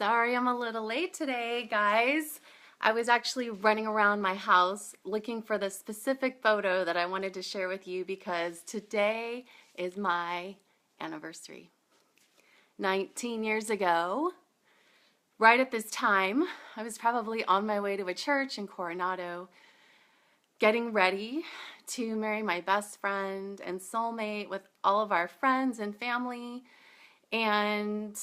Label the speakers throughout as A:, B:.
A: Sorry I'm a little late today, guys. I was actually running around my house looking for the specific photo that I wanted to share with you because today is my anniversary. 19 years ago, right at this time, I was probably on my way to a church in Coronado, getting ready to marry my best friend and soulmate with all of our friends and family. And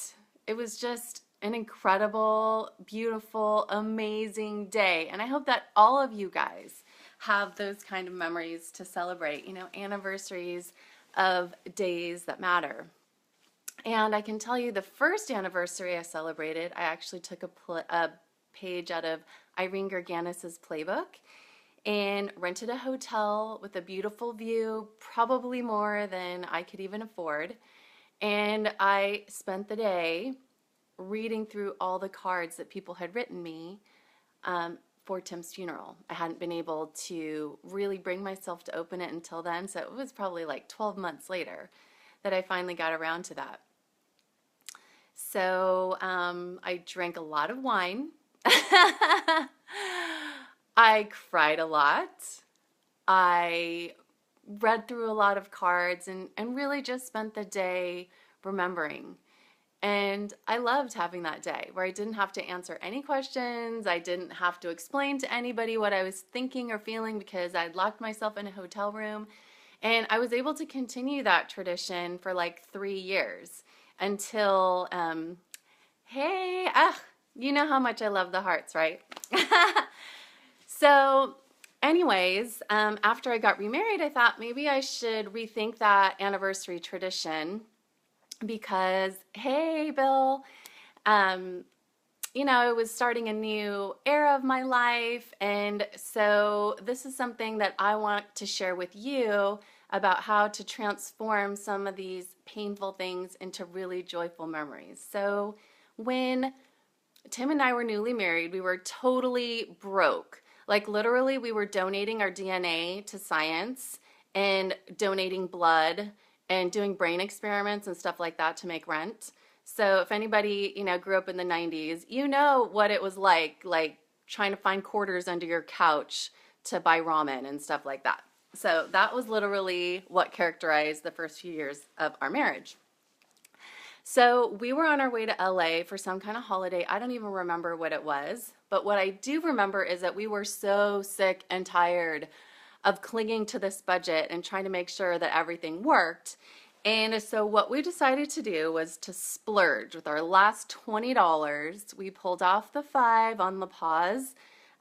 A: it was just an incredible, beautiful, amazing day. And I hope that all of you guys have those kind of memories to celebrate, anniversaries of days that matter. And I can tell you the first anniversary I celebrated, I actually took a page out of Irene Gerganis's playbook and rented a hotel with a beautiful view, probably more than I could even afford. And I spent the day reading through all the cards that people had written me for Tim's funeral. I hadn't been able to really bring myself to open it until then, so it was probably like 12 months later that I finally got around to that. So I drank a lot of wine. I cried a lot. I read through a lot of cards and really just spent the day remembering. And I loved having that day where I didn't have to answer any questions. I didn't have to explain to anybody what I was thinking or feeling because I'd locked myself in a hotel room. And I was able to continue that tradition for like 3 years until, hey, you know how much I love the hearts, right? So anyways, after I got remarried, I thought maybe I should rethink that anniversary tradition because, hey, Bill, I was starting a new era of my life. And so this is something that I want to share with you about how to transform some of these painful things into really joyful memories. So when Tim and I were newly married, we were totally broke. Like literally, we were donating our DNA to science and donating blood and doing brain experiments and stuff like that to make rent. So if anybody, grew up in the 90s, you know what it was like trying to find quarters under your couch to buy ramen and stuff like that. So that was literally what characterized the first few years of our marriage. So we were on our way to LA for some kind of holiday. I don't even remember what it was. But what I do remember is that we were so sick and tired of clinging to this budget and trying to make sure that everything worked. And so what we decided to do was to splurge with our last $20. We pulled off the 5 on La Paz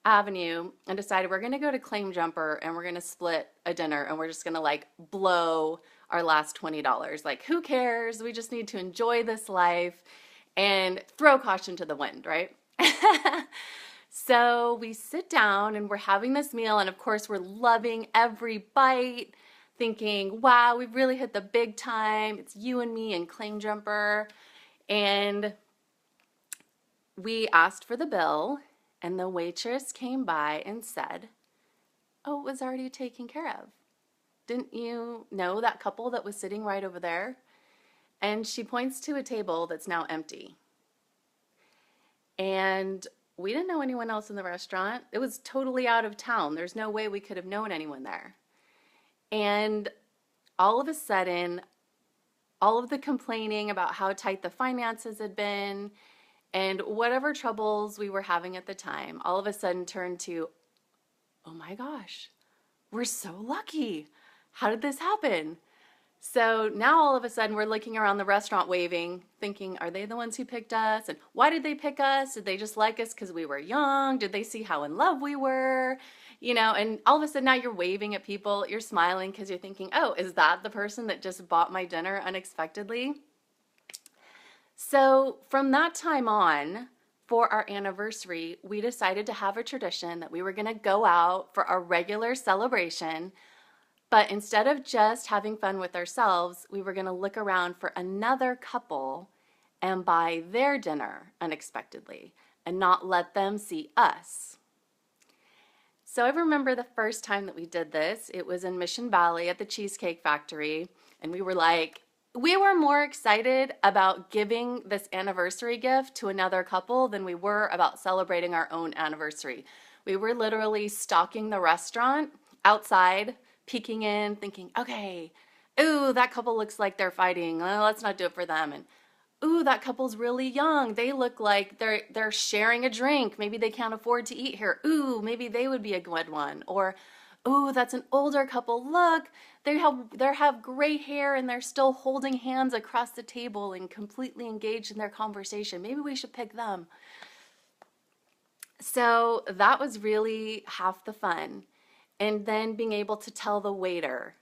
A: Avenue and decided we're going to go to Claim Jumper and we're going to split a dinner and we're just going to blow our last $20. Like, who cares? We just need to enjoy this life and throw caution to the wind, right? So we sit down and we're having this meal, and of course we're loving every bite, thinking, wow, we've really hit the big time. It's you and me and Claim Jumper. And we asked for the bill, and the waitress came by and said, oh, it was already taken care of. Didn't you know that couple that was sitting right over there? And she points to a table that's now empty. And we didn't know anyone else in the restaurant. It was totally out of town. There's no way we could have known anyone there. And all of a sudden, all of the complaining about how tight the finances had been and whatever troubles we were having at the time, all of a sudden turned to, oh my gosh, we're so lucky. How did this happen? So now all of a sudden we're looking around the restaurant waving, thinking, are they the ones who picked us? And why did they pick us? Did they just like us because we were young? Did they see how in love we were? And all of a sudden now you're waving at people, you're smiling because you're thinking, oh, is that the person that just bought my dinner unexpectedly? So from that time on, for our anniversary, we decided to have a tradition that we were going to go out for our regular celebration. But instead of just having fun with ourselves, we were going to look around for another couple and buy their dinner unexpectedly and not let them see us. So I remember the first time that we did this. It was in Mission Valley at the Cheesecake Factory. And we were like, we were more excited about giving this anniversary gift to another couple than we were about celebrating our own anniversary. We were literally stalking the restaurant outside, peeking in, thinking, okay, ooh, that couple looks like they're fighting. Let's not do it for them. And ooh, that couple's really young. They look like they're sharing a drink. Maybe they can't afford to eat here. Ooh, maybe they would be a good one. Or ooh, that's an older couple. Look, they have gray hair and they're still holding hands across the table and completely engaged in their conversation. Maybe we should pick them. So that was really half the fun. And then being able to tell the waiter,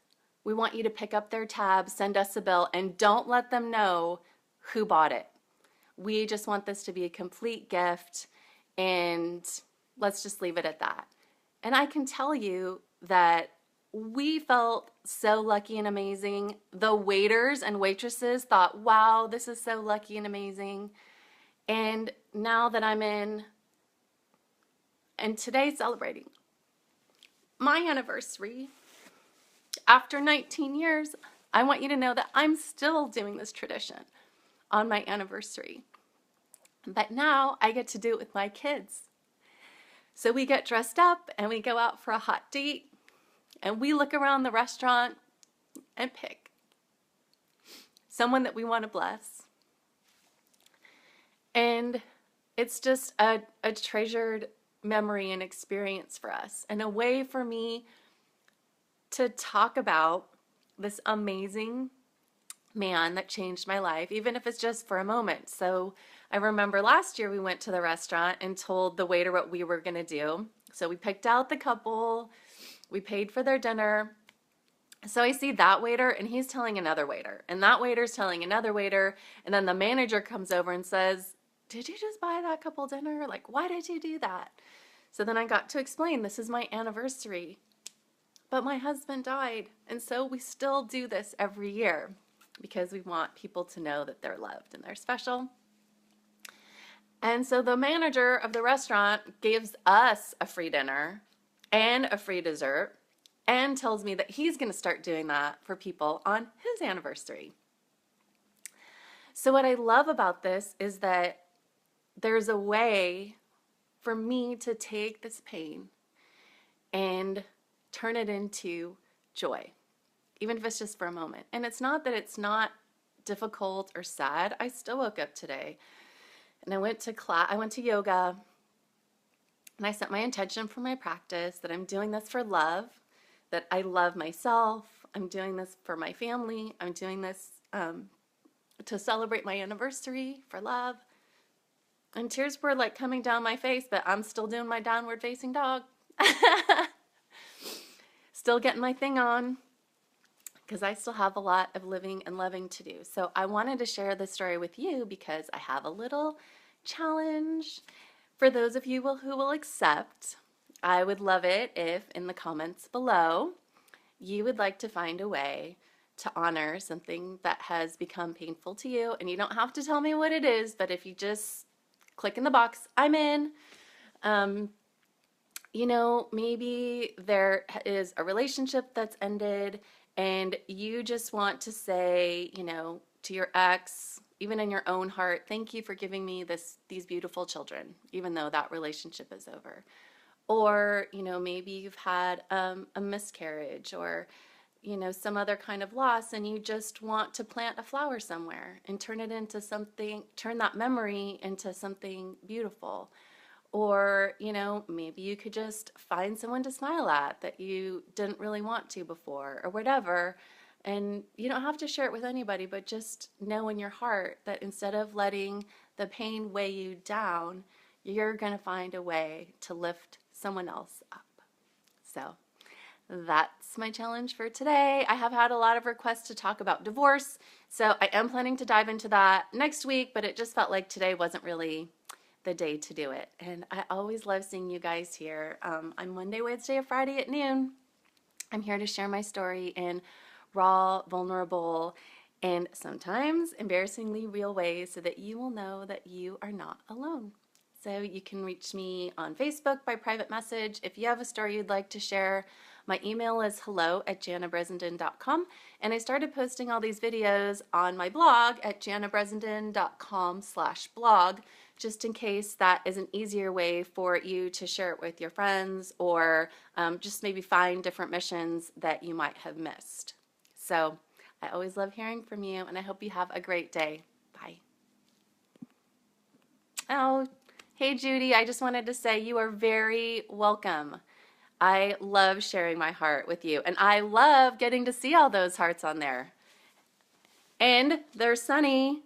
A: we want you to pick up their tab, send us a bill, and don't let them know who bought it. We just want this to be a complete gift, and let's just leave it at that. And I can tell you that we felt so lucky and amazing. The waiters and waitresses thought, wow, this is so lucky and amazing. And now that I'm in, and today celebrating my anniversary, after 19 years, I want you to know that I'm still doing this tradition on my anniversary. But now I get to do it with my kids. So we get dressed up and we go out for a hot date and we look around the restaurant and pick someone that we want to bless. And it's just a treasured memory and experience for us, and a way for me to talk about this amazing man that changed my life, even if it's just for a moment. So I remember last year we went to the restaurant and told the waiter what we were going to do. So we picked out the couple, we paid for their dinner. So I see that waiter and he's telling another waiter, and that waiter's telling another waiter, and then the manager comes over and says, did you just buy that couple dinner? Like, why did you do that? So then I got to explain, this is my anniversary, but my husband died, and so we still do this every year because we want people to know that they're loved and they're special. And so the manager of the restaurant gives us a free dinner and a free dessert and tells me that he's going to start doing that for people on his anniversary. So what I love about this is that there's a way for me to take this pain and turn it into joy, even if it's just for a moment. And it's not that it's not difficult or sad. I still woke up today and I went to class, I went to yoga, and I set my intention for my practice that I'm doing this for love, that I love myself. I'm doing this for my family. I'm doing this to celebrate my anniversary for love. And tears were like coming down my face, but I'm still doing my downward facing dog. Still getting my thing on, because I still have a lot of living and loving to do. So I wanted to share this story with you because I have a little challenge for those of you who will accept. I would love it if in the comments below you would like to find a way to honor something that has become painful to you. And you don't have to tell me what it is, but if you just click in the box, I'm in. You know, maybe there is a relationship that's ended and you just want to say, you know, to your ex, even in your own heart, thank you for giving me these beautiful children, even though that relationship is over. Or, you know, maybe you've had a miscarriage or, you know, some other kind of loss, and you just want to plant a flower somewhere and turn it into something, turn that memory into something beautiful. Or, you know, maybe you could just find someone to smile at that you didn't really want to before, or whatever. And you don't have to share it with anybody, but just know in your heart that instead of letting the pain weigh you down, you're going to find a way to lift someone else up. So that's my challenge for today. I have had a lot of requests to talk about divorce, so I am planning to dive into that next week, but it just felt like today wasn't really the day to do it. And I always love seeing you guys here. I'm Monday, Wednesday, or Friday at noon. I'm here to share my story in raw, vulnerable, and sometimes embarrassingly real ways so that you will know that you are not alone. So you can reach me on Facebook by private message. If you have a story you'd like to share, My email is hello@janabressenden.com, and I started posting all these videos on my blog at janabressenden.com/blog, just in case that is an easier way for you to share it with your friends, or just maybe find different missions that you might have missed. So I always love hearing from you, and I hope you have a great day. Bye. Oh, hey Judy, I just wanted to say you are very welcome. I love sharing my heart with you, and I love getting to see all those hearts on there. And they're sunny.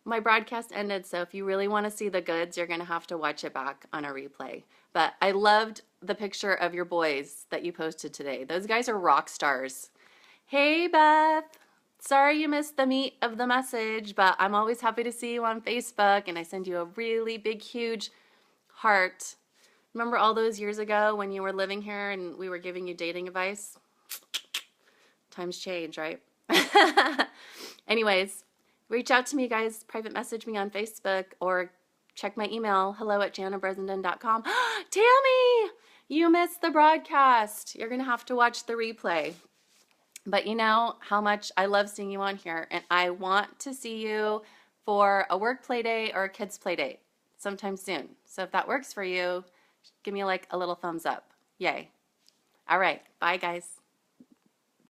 A: My broadcast ended, so if you really want to see the goods, you're going to have to watch it back on a replay. But I loved the picture of your boys that you posted today. Those guys are rock stars. Hey, Beth. Sorry you missed the meat of the message, but I'm always happy to see you on Facebook, and I send you a really big, huge heart. Remember all those years ago when you were living here and we were giving you dating advice? Times change, right? Anyways, reach out to me, guys. Private message me on Facebook or check my email, hello@janabressenden.com. Tammy, you missed the broadcast. You're going to have to watch the replay. But you know how much I love seeing you on here, and I want to see you for a work play day or a kids play date sometime soon. So if that works for you, give me like a little thumbs up. Yay. All right. Bye, guys.